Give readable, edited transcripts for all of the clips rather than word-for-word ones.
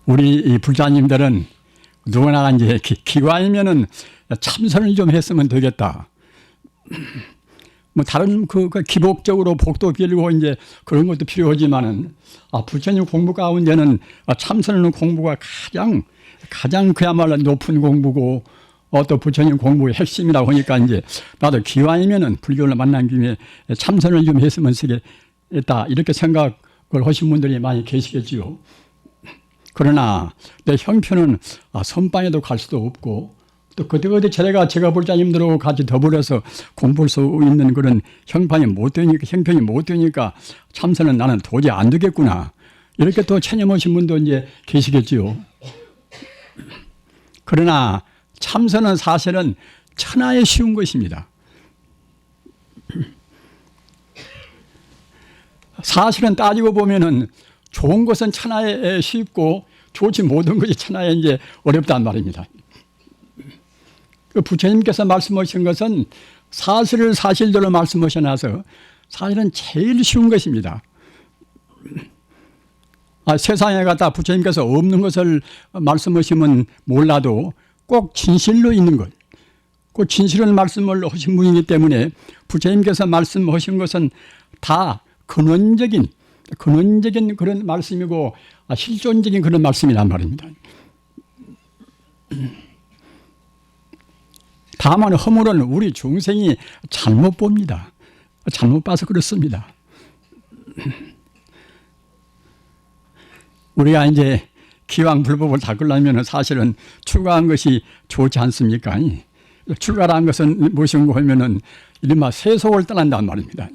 우리 이 불자님들은 누구나 이제 기관이면은 참선을 좀 했으면 되겠다. 뭐 다른 그 기복적으로 복도 빌고 이제 그런 것도 필요하지만은 부처님 공부 가운데는 참선하는 공부가 가장 그야말로 높은 공부고 또 부처님 공부의 핵심이라고 하니까 이제 나도 기왕이면은 불교를 만난 김에 참선을 좀 했으면 쓰겠다 이렇게 생각을 하신 분들이 많이 계시겠지요. 그러나 내 형편은 선방에도 갈 수도 없고 또 그때그때 제가 불자님들하고 같이 더불어서 공부할 수 있는 그런 형편이 못 되니까 참선은 나는 도저히 안 되겠구나. 이렇게 또 체념하신 분도 이제 계시겠지요. 그러나 참선은 사실은 천하에 쉬운 것입니다. 사실은 따지고 보면은 좋은 것은 천하에 쉽고 좋지 못한 것이 천하에 이제 어렵단 말입니다. 부처님께서 말씀하신 것은 사실을 사실대로 말씀하셔놔서 사실은 제일 쉬운 것입니다. 세상에 갖다 부처님께서 없는 것을 말씀하시면 몰라도 꼭 진실로 있는 것, 그 진실을 말씀을 하신 분이기 때문에 부처님께서 말씀하신 것은 다 근원적인 그런 말씀이고 실존적인 그런 말씀이란 말입니다. 다만 허물은 우리 중생이 잘못 봅니다. 잘못 봐서 그렇습니다. 우리가 이제 기왕불법을 닦으려면 사실은 출가한 것이 좋지 않습니까? 출가라는 것은 무엇인가 하면은 이른바 세속을 떠난단 말입니다.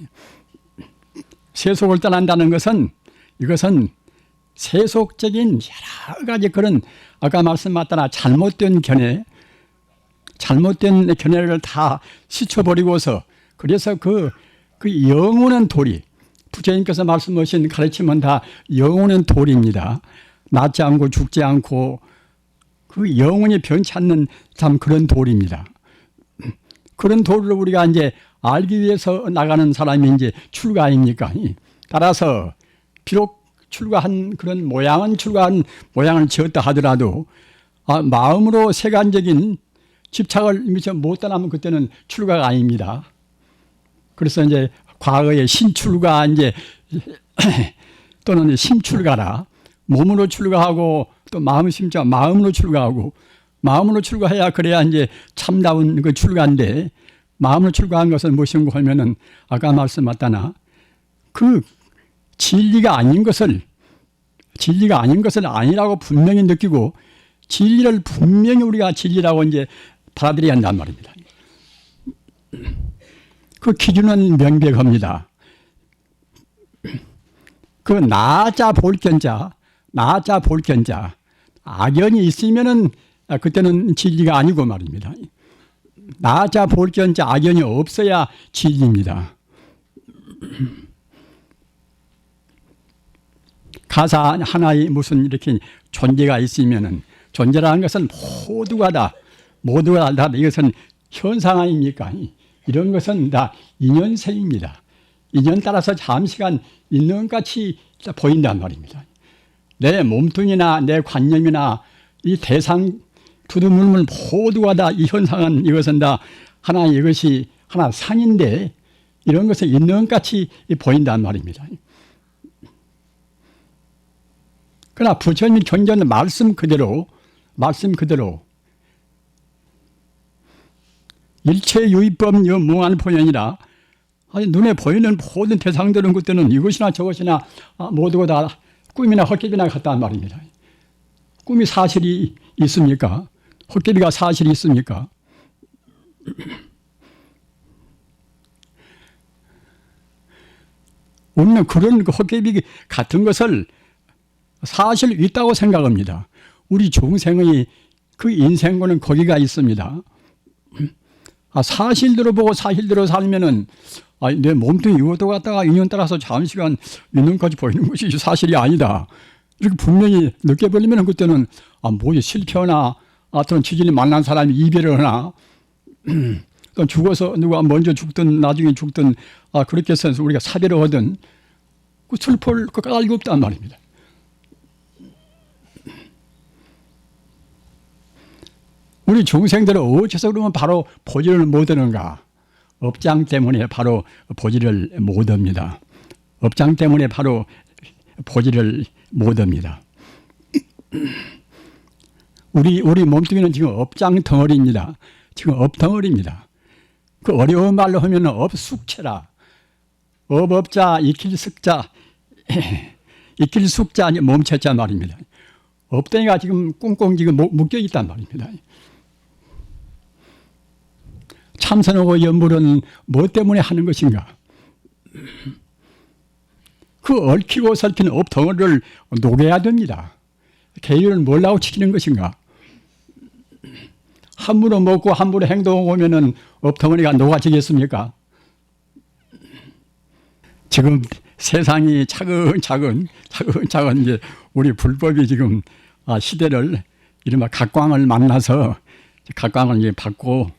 세속을 떠난다는 것은 이것은 세속적인 여러 가지 그런 아까 말씀하셨다나 잘못된 견해를 다 씻어버리고서 그래서 그 영원한 도리 부처님께서 말씀하신 가르침은 다 영원한 도리입니다. 낫지 않고 죽지 않고 그 영원히 변치 않는 참 그런 도리입니다. 그런 도리를 우리가 이제 알기 위해서 나가는 사람이 이제 출가 아닙니까? 따라서 비록 출가한 그런 출가한 모양을 지었다 하더라도 마음으로 세간적인 집착을 미처 못 떠나면 그때는 출가가 아닙니다. 그래서 이제 과거에 신출가 이제 또는 심출가라 몸으로 출가하고 또 마음으로 출가하고 마음으로 출가해야 그래야 이제 참다운 그 출가인데 마음으로 출가한 것은 무엇인가 하면은 아까 말씀하셨다나 그 진리가 아닌 것을 아니라고 분명히 느끼고 진리를 분명히 우리가 진리라고 이제 받아들여야 한단 말입니다. 그 기준은 명백합니다. 그 나자 볼견자 악연이 있으면은 그때는 진리가 아니고 말입니다. 나자 볼견자 악연이 없어야 진리입니다. 가사 하나에 무슨 이렇게 존재가 있으면은 존재라는 것은 모두가 다 이것은 현상 아닙니까? 이런 것은 다 인연생입니다. 인연 따라서 잠시간 있는 것 같이 보인단 말입니다. 내 몸뚱이나 내 관념이나 이 대상 두두물물 모두가 다 이 현상은 이것은 다 이것이 하나 상인데 이런 것은 있는 것 같이 보인단 말입니다. 그러나 부처님 존재는 말씀 그대로 일체 유의법 무한 포현이라 눈에 보이는 모든 대상들은 그때는 이것이나 저것이나 모두가 다 꿈이나 헛개비나 같단 말입니다. 꿈이 사실이 있습니까? 헛개비가 사실이 있습니까? 우리는 그런 헛개비 같은 것을 사실 있다고 생각합니다. 우리 중생의 그 인생과는 거기가 있습니다. 사실대로 보고 사실대로 살면은 내 몸뚱이 이것도 갖다가 인연 따라서 잠시간 인연까지 보이는 것이 사실이 아니다. 이렇게 분명히 느껴버리면 그때는 뭐지 실패하나 또는 지진이 만난 사람이 이별을 하나 또 죽어서 누가 먼저 죽든 나중에 죽든 그렇게 해서 우리가 사별을 하든 그 슬퍼할 것 까닭이 없단 말입니다. 우리 중생들은 어째서 그러면 바로 보지를 못하는가? 업장 때문에 바로 보지를 못합니다. 업장 때문에 바로 보지를 못합니다. 우리 몸뚱이는 지금 업장 덩어리입니다. 지금 업덩어리입니다. 그 어려운 말로 하면 업숙체라. 업자, 익힐숙자, 익힐숙자, 몸체자 말입니다. 업덩이가 지금 꽁꽁 지금 묶여 있단 말입니다. 참선하고 염불은 뭐 때문에 하는 것인가? 그 얽히고 설킨 업덩어리를 녹여야 됩니다. 계율은 뭘라고 지키는 것인가? 함부로 먹고 함부로 행동하고 오면은 업덩어리가 녹아지겠습니까? 지금 세상이 차근차근 이제 우리 불법이 지금 시대를 이른바 각광을 만나서 각광을 이제 받고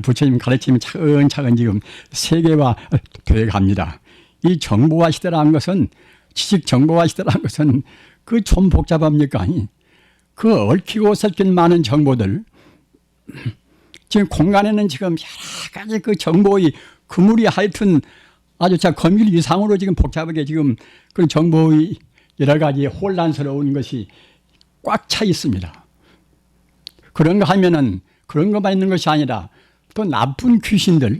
부처님 가르침이 차근차근 지금 세계화되어 갑니다. 이 정보화 시대라는 것은 지식 정보화 시대라는 것은 그 좀 복잡합니까? 그 얽히고 설킨 많은 정보들 지금 공간에는 지금 여러 가지 그 정보의 그물이 하여튼 아주 검일 이상으로 지금 복잡하게 지금 그런 정보의 여러 가지 혼란스러운 것이 꽉 차 있습니다. 그런 거 하면은 그런 것만 있는 것이 아니라 또 나쁜 귀신들,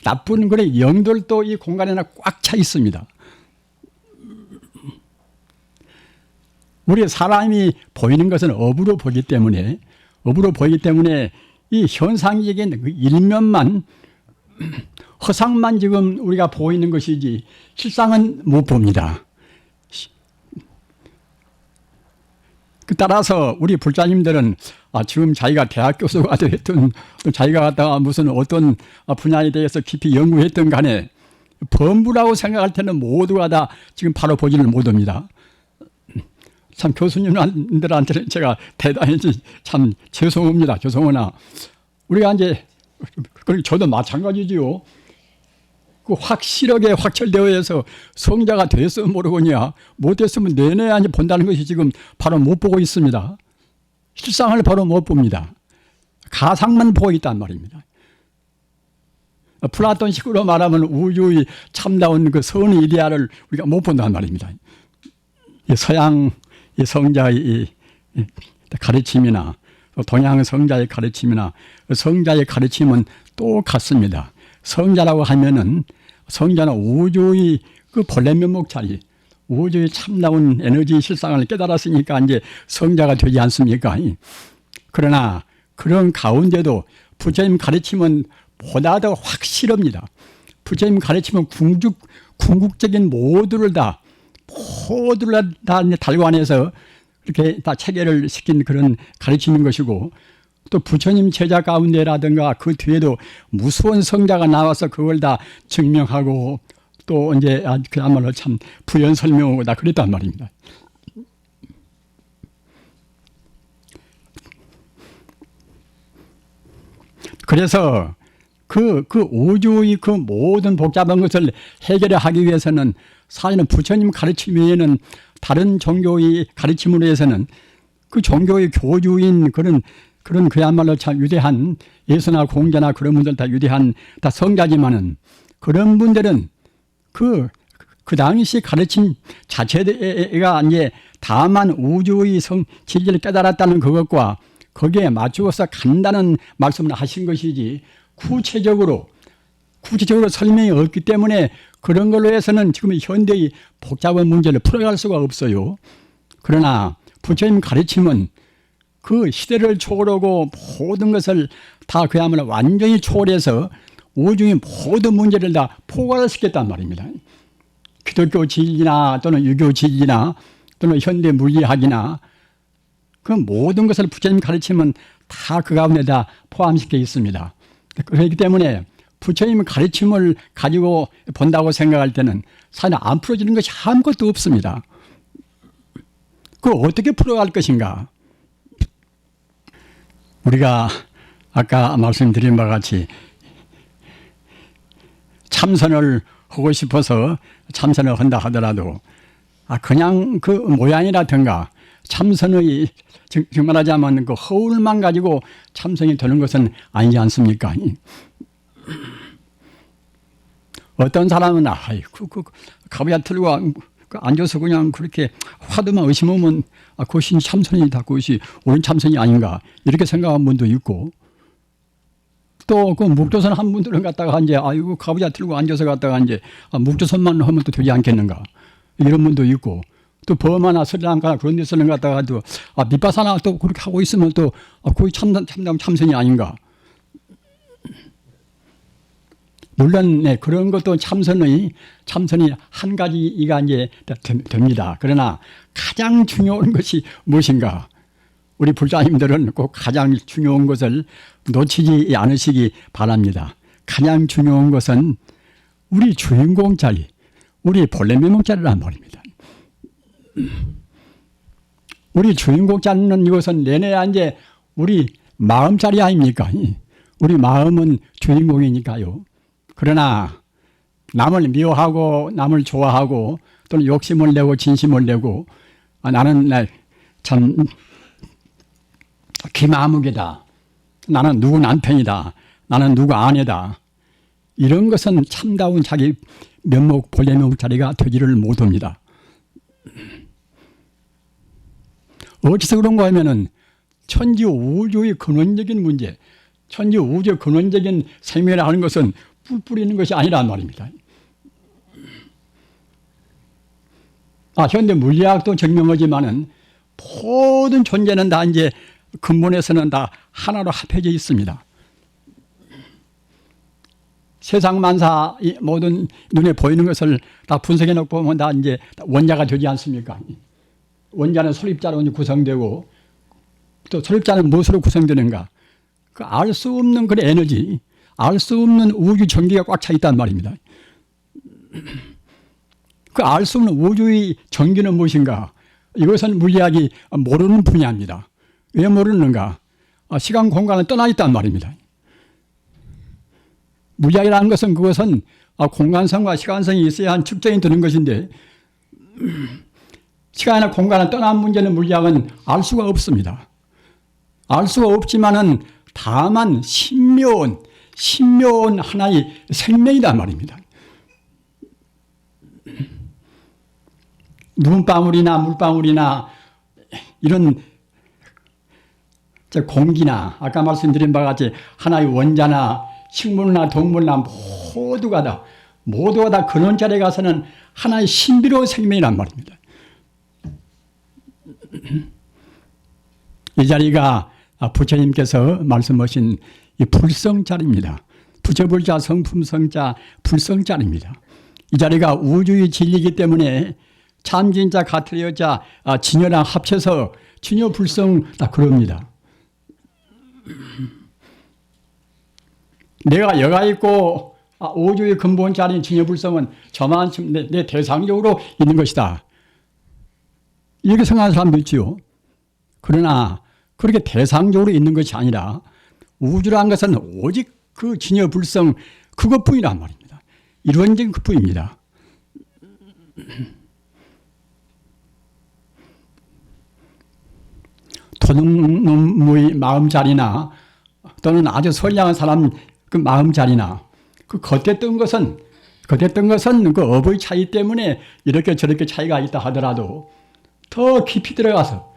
나쁜 그런 영들도 이 공간에는 꽉 차 있습니다. 우리 사람이 보이는 것은 업으로 보기 때문에 이 현상적인 그 일면만 허상만 지금 우리가 보이는 것이지 실상은 못 봅니다. 따라서 우리 불자님들은 지금 자기가 대학 교수가 됐든 자기가 갖다가 무슨 어떤 분야에 대해서 깊이 연구했던 간에 범부라고 생각할 때는 모두가 다 지금 바로 보지를 못합니다. 참 교수님들한테는 제가 대단히 참 죄송합니다. 죄송하나 우리가 이제 저도 마찬가지지요. 그 확실하게 확철되어 해서 성자가 됐으면 모르겠냐 못 됐으면 내내 본다는 것이 지금 바로 못 보고 있습니다. 실상을 바로 못 봅니다. 가상만 보고 있단 말입니다. 플라톤식으로 말하면 우주의 참다운 그 선의 이데아를 우리가 못 본단 말입니다. 서양 성자의 가르침이나 동양 성자의 가르침이나 성자의 가르침은 똑같습니다. 성자라고 하면은 성자는 우주의 그 본래 면목자리, 우주의 참나온 에너지 실상을 깨달았으니까 이제 성자가 되지 않습니까? 그러나 그런 가운데도 부처님 가르침은 보다 더 확실합니다. 부처님 가르침은 궁극적인 모두를 다 달관해서 이렇게 다 체계를 시킨 그런 가르침인 것이고 또 부처님 제자 가운데라든가 그 뒤에도 무수한 성자가 나와서 그걸 다 증명하고 또 이제 그야말로 참 부연 설명하고 다 그랬단 말입니다. 그래서 그 우주의 그 모든 복잡한 것을 해결하기 위해서는 사실은 부처님 가르침 외에는 다른 종교의 가르침으로 해서는 그 종교의 교주인 그런 그야말로 참 위대한 예수나 공자나 그런 분들 다 위대한 다 성자지만은 그런 분들은 그 당시 가르침 자체가 이제 다만 우주의 진리를 깨달았다는 그것과 거기에 맞추어서 간다는 말씀을 하신 것이지 구체적으로 설명이 없기 때문에 그런 걸로 해서는 지금 현대의 복잡한 문제를 풀어갈 수가 없어요. 그러나 부처님 가르침은 그 시대를 초월하고 모든 것을 다 그야말로 완전히 초월해서 우주의 모든 문제를 다 포괄시켰단 말입니다. 기독교 진리나 또는 유교 진리나 또는 현대 물리학이나 그 모든 것을 부처님 가르침은 다 그 가운데 다 포함시켜 있습니다. 그렇기 때문에 부처님 가르침을 가지고 본다고 생각할 때는 사실 안 풀어지는 것이 아무것도 없습니다. 그걸 어떻게 풀어갈 것인가? 우리가 아까 말씀드린 바와 같이 참선을 하고 싶어서 참선을 한다 하더라도 그냥 그 모양이라든가 참선의 정말하자면 그 허울만 가지고 참선이 되는 것은 아니지 않습니까? 어떤 사람은 가부야 틀고 앉아서 그냥 그렇게 화두만 의심하면 그것이 참선이다, 그것이 옳은 참선이 아닌가 이렇게 생각하는 분도 있고, 또 그 묵조선 한 분들은 갖다가 이제 아이고 가부야 틀고 앉아서 갖다가 이제 묵조선만 하면 또 되지 않겠는가 이런 분도 있고, 또 버마나 스리랑카나 그런 데서는 갖다가 또 밑바사나 또 그렇게 하고 있으면 또 거의 참선이 아닌가. 물론 네, 그런 것도 참선이 한 가지가 이제 됩니다. 그러나 가장 중요한 것이 무엇인가? 우리 불자님들은 꼭 가장 중요한 것을 놓치지 않으시기 바랍니다. 가장 중요한 것은 우리 주인공 자리, 우리 본래 면목 자리란 말입니다. 우리 주인공 자리는 이것은 내내 이제 우리 마음 자리 아닙니까? 우리 마음은 주인공이니까요. 그러나 남을 미워하고 남을 좋아하고 또는 욕심을 내고 진심을 내고 나는 참 기마무개다, 나는 누구 남편이다, 나는 누구 아내다, 이런 것은 참다운 자기 면목 본래 면목 자리가 되지를 못합니다. 어디서 그런가 하면은 천지 우주의 근원적인 문제, 천지 우주의 근원적인 생명이라 하는 것은 뿔 뿌리는 것이 아니란 말입니다. 현대 물리학도 증명하지만은 모든 존재는 다 이제 근본에서는 다 하나로 합해져 있습니다. 세상 만사 모든 눈에 보이는 것을 다 분석해 놓고 보면 다 이제 원자가 되지 않습니까? 원자는 설립자로 구성되고, 또 설립자는 무엇으로 구성되는가? 그 알 수 없는 그 에너지, 알 수 없는 우주 전기가 꽉 차 있단 말입니다. 그 알 수 없는 우주의 전기는 무엇인가? 이것은 물리학이 모르는 분야입니다. 왜 모르는가? 시간 공간을 떠나 있단 말입니다. 물리학이라는 것은 그것은 공간성과 시간성이 있어야 한 측정이 되는 것인데, 시간이나 공간을 떠난 문제는 물리학은 알 수가 없습니다. 알 수가 없지만은 다만 신묘한 하나의 생명이란 말입니다. 눈방울이나 물방울이나 이런 공기나 아까 말씀드린 바와 같이 하나의 원자나 식물이나 동물이나 모두가 다 그런 자리에 가서는 하나의 신비로운 생명이란 말입니다. 이 자리가 부처님께서 말씀하신 이 불성자리입니다. 부처불자 성품성자 불성자리입니다. 이 자리가 우주의 진리이기 때문에 참진자 같은 여자 진여랑 합쳐서 진여불성 다 그럽니다. 내가 여가 있고 우주의 근본 자리인 진여불성은 저만큼 내 대상적으로 있는 것이다, 이렇게 생각하는 사람도 있지요. 그러나 그렇게 대상적으로 있는 것이 아니라 우주라는 것은 오직 그 진여불성 그것뿐이란 말입니다. 일원적인 그뿐입니다. 도둑놈의 마음자리나 또는 아주 선량한 사람 그 마음자리나 그 겉했던 것은 그 업의 차이 때문에 이렇게 저렇게 차이가 있다 하더라도 더 깊이 들어가서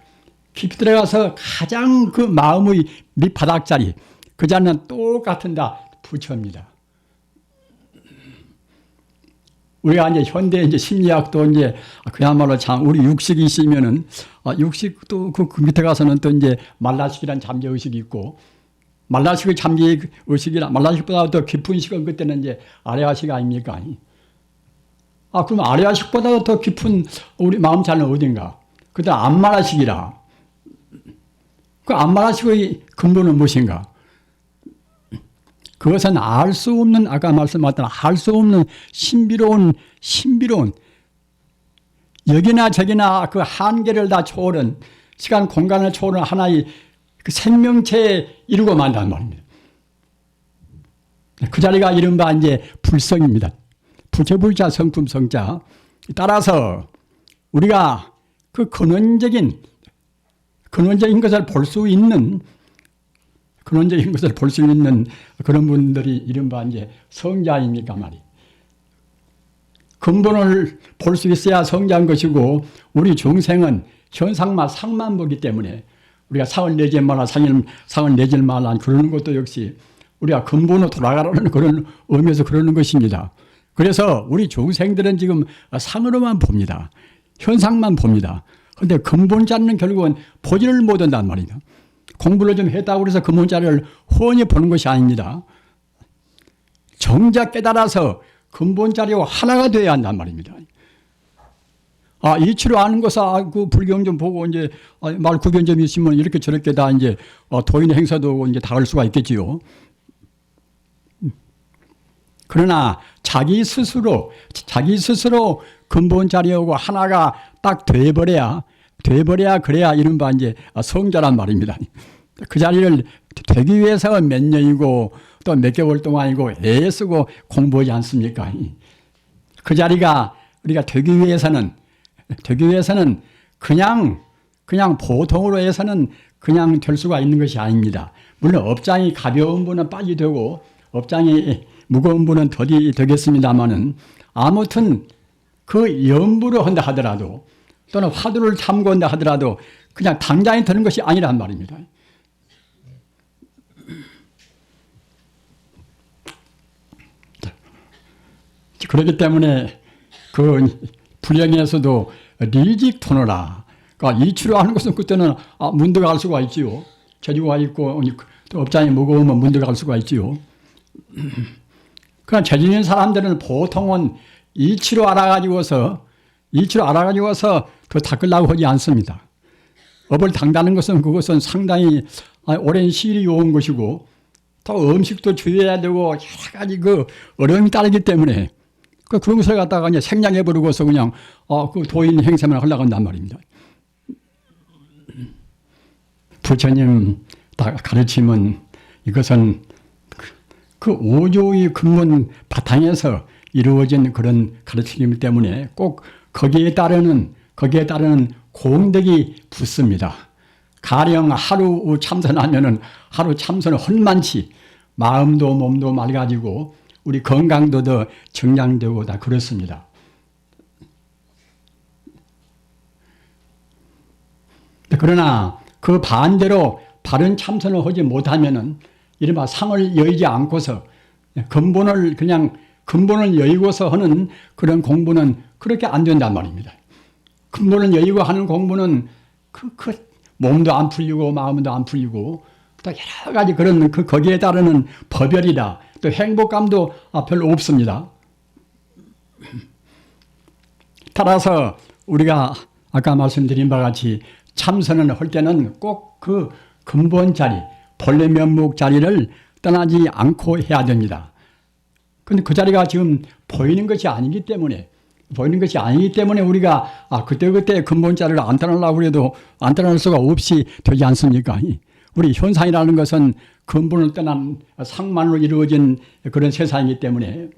가장 그 마음의 밑바닥자리, 그 자리는 똑같은 다 부처입니다. 우리가 이제 현대 이제 심리학도 이제 그야말로 참 우리 육식이 있으면은 육식도 그 밑에 가서는 또 이제 말라식이란 잠재 의식이 있고, 말라식의 잠재 의식이라 말라식보다 더 깊은 식은 그때는 이제 아래아식 아닙니까? 그럼 아래아식보다 더 깊은 우리 마음 자리는 어딘가? 그때 안말아식이라. 그 안말아식의 근본은 무엇인가? 그것은 알 수 없는, 아까 말씀하셨던 알 수 없는 신비로운 여기나 저기나 그 한계를 다 초월한, 시간 공간을 초월한 하나의 그 생명체에 이루고 만다는 말입니다. 그 자리가 이른바 이제 불성입니다. 부처불자 성품성자. 따라서 우리가 그 근원적인 근원적인 것을 볼 수 있는 근원적인 것을 볼 수 있는 그런 분들이 이른바 이제 성자입니까 말이. 근본을 볼 수 있어야 성자인 것이고 우리 중생은 현상만 상만 보기 때문에 우리가 상을 내지 마라 상을 내지 말라 그러는 것도 역시 우리가 근본으로 돌아가라는 그런 의미에서 그러는 것입니다. 그래서 우리 중생들은 지금 상으로만 봅니다. 현상만 봅니다. 그런데 근본 자리는 결국은 보지를 못한단 말이다. 공부를 좀 했다고 해서 근본 자리를 훤히 보는 것이 아닙니다. 정작 깨달아서 근본 자리와 하나가 되어야 한단 말입니다. 이치로 아는 것은 그 불경 좀 보고 이제 말 구변 좀 있으면 이렇게 저렇게 다 이제 도인 행사도 이제 다 할 수가 있겠지요. 그러나 자기 스스로 근본 자리하고 하나가 딱 돼버려야 그래야 이른바 이제 성자란 말입니다. 그 자리를 되기 위해서 몇 년이고 또 몇 개월 동안이고 애쓰고 공부하지 않습니까? 그 자리가 우리가 되기 위해서는 그냥 보통으로 해서는 그냥 될 수가 있는 것이 아닙니다. 물론 업장이 가벼운 분은 빨리 되고 업장이 무거운 분은 더디 되겠습니다만은 아무튼 그 염불을 한다 하더라도 또는 화두를 참고한다 하더라도 그냥 당장에 되는 것이 아니란 말입니다. 그렇기 때문에 그 불량에서도 리직토너라. 그러니까 이치로 하는 것은 그때는 문득 알 수가 있지요. 재주가 있고 또 업장이 무거우면 문득 알 수가 있지요. 그러나 재주 있는 사람들은 보통은 이치로 알아가지고서 그 닦으려고 하지 않습니다. 업을 당다는 것은 그것은 상당히 오랜 시일이 온 것이고 또 음식도 주의해야 되고 여러 가지 그 어려움이 따르기 때문에 그런 것을 갖다가 이제 생략해버리고서 그냥 그 도인 행세만 하려고 한단 말입니다. 부처님 가르침은 이것은 그 오조의 근본 바탕에서 이루어진 그런 가르침이기 때문에 꼭 거기에 따르는 공덕이 붙습니다. 가령 하루 참선하면은 하루 참선은 헐만치 마음도 몸도 맑아지고 우리 건강도 더 정량되고 다 그렇습니다. 그러나 그 반대로 바른 참선을 하지 못하면은 이른바 상을 여의지 않고서 근본을 여의고서 하는 그런 공부는 그렇게 안 된단 말입니다. 근본을 여의고 하는 공부는 몸도 안 풀리고 마음도 안 풀리고 또 여러 가지 그런 거기에 따르는 법열이다. 또 행복감도 별로 없습니다. 따라서 우리가 아까 말씀드린 바와 같이 참선을 할 때는 꼭 그 근본 자리, 본래 면목 자리를 떠나지 않고 해야 됩니다. 근데 그 자리가 지금 보이는 것이 아니기 때문에 우리가 그때 근본 자리를 안 떠나려고 해도 안 떠날 수가 없이 되지 않습니까? 우리 현상이라는 것은 근본을 떠난 상만으로 이루어진 그런 세상이기 때문에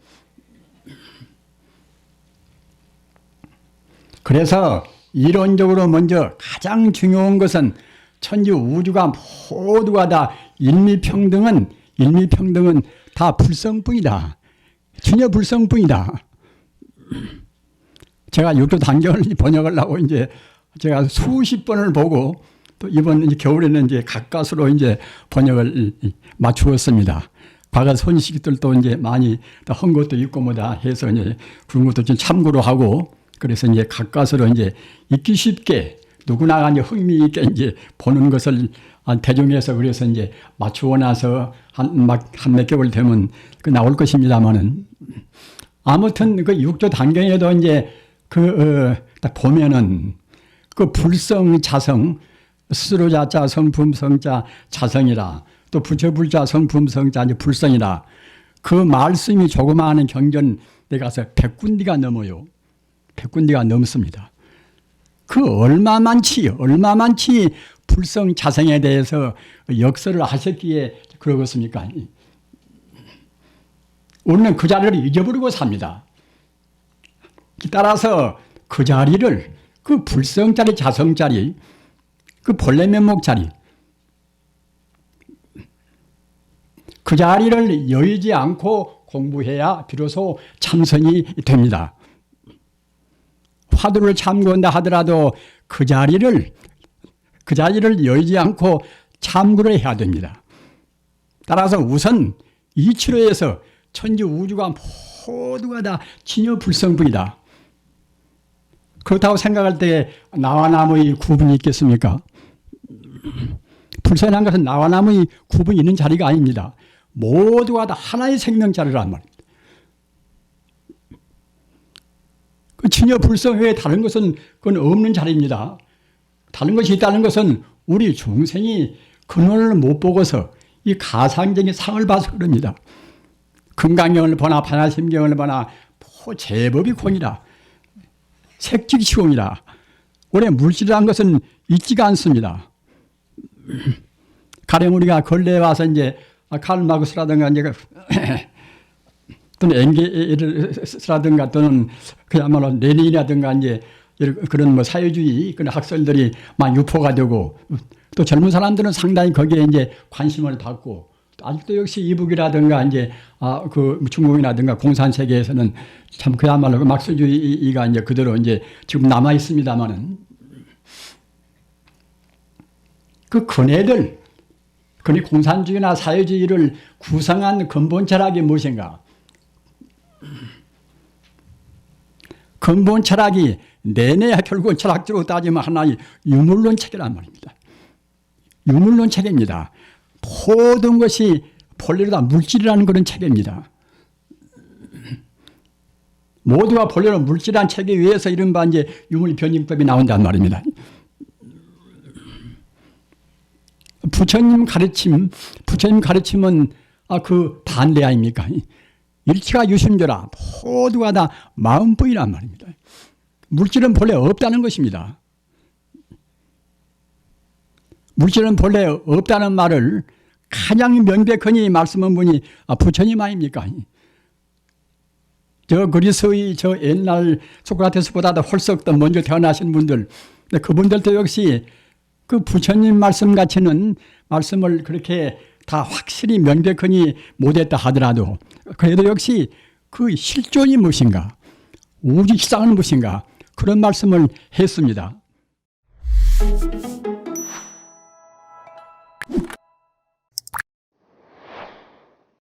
그래서 이론적으로 먼저 가장 중요한 것은 천지 우주가 모두가 다 일미평등은 다 불성뿐이다. 진여 불성뿐이다. 제가 육도 단경을 번역을 하고 이제 제가 수십 번을 보고 또 이번 겨울에는 이제 가까스로 이제 번역을 맞추었습니다. 과거 선식들도 이제 많이 한 것도 있고 뭐다 해서 이제 그런 것도 좀 참고로 하고 그래서 이제 가까스로 이제 읽기 쉽게 누구나 이제 흥미 있게 이제 보는 것을 대중해서 그래서 이제 맞추고 나서 한 몇 개월 되면 나올 것입니다만은 아무튼 그 육조 단경에도 이제 딱 보면은 그 불성 자성 스스로 자자 성품 성자 자성이라 또 부처불자 성품 성자 이제 불성이라 그 말씀이 조그마한 경전 내 가서 100군디가 넘어요. 100군디가 넘습니다. 그 얼마만치 불성 자성에 대해서 역설을 하셨기에 그러겠습니까? 우리는 그 자리를 잊어버리고 삽니다. 따라서 그 자리를 그 불성자리 자성자리 그 본래 면목 자리, 그 자리를 여의지 않고 공부해야 비로소 참선이 됩니다. 화두를 참고한다 하더라도 그 자리를 여의지 않고 참고를 해야 됩니다. 따라서 우선 이치로에서 천지 우주가 모두가 다 진여불성불이다. 그렇다고 생각할 때 나와 남의 구분이 있겠습니까? 불선한 것은 나와 남의 구분이 있는 자리가 아닙니다. 모두가 다 하나의 생명자리란 말입니다. 그 진여불성 외에 다른 것은 그건 없는 자리입니다. 다른 것이 있다는 것은 우리 중생이 근원을 못 보고서 이 가상적인 상을 봐서 그럽니다. 금강경을 보나 반야심경을 보나 제법이 공이라, 색직시공이라. 원래 물질이라는 것은 있지가 않습니다. 가령 우리가 근래에 와서 이제 칼 마르크스라든가 이제 또는 엥겔스라든가 또는 그야말로 레닌이라든가 이제 그런 뭐 사회주의 그런 학설들이 막 유포가 되고 또 젊은 사람들은 상당히 거기에 이제 관심을 받고 아직도 역시 이북이라든가 이제 그 중국이라든가 공산 세계에서는 참 그야말로 그 막스주의가 이제 그대로 이제 지금 남아 있습니다만은 그 근혜들, 그니 공산주의나 사회주의를 구성한 근본 철학이 무엇인가? 근본 철학이 내내 결국은 철학적으로 따지면 하나의 유물론 체계란 말입니다. 유물론 체계입니다. 모든 것이 본래로 다 물질이라는 그런 체계입니다. 모두가 본래로 물질이라는 체계 위에서 이른바 이제 유물변증법이 나온단 말입니다. 부처님 가르침은 그 반대 아닙니까? 일체가 유심조라 모두가 다 마음뿐이란 말입니다. 물질은 본래 없다는 것입니다. 물질은 본래 없다는 말을 가장 명백하니 말씀한 분이 부처님 아닙니까? 저 그리스의 저 옛날 소크라테스보다도 훨씬 더 먼저 태어나신 분들, 그분들도 역시 그 부처님 말씀 같이는 말씀을 그렇게 다 확실히 명백하니 못했다 하더라도 그래도 역시 그 실존이 무엇인가, 우주 시장은 무엇인가 그런 말씀을 했습니다.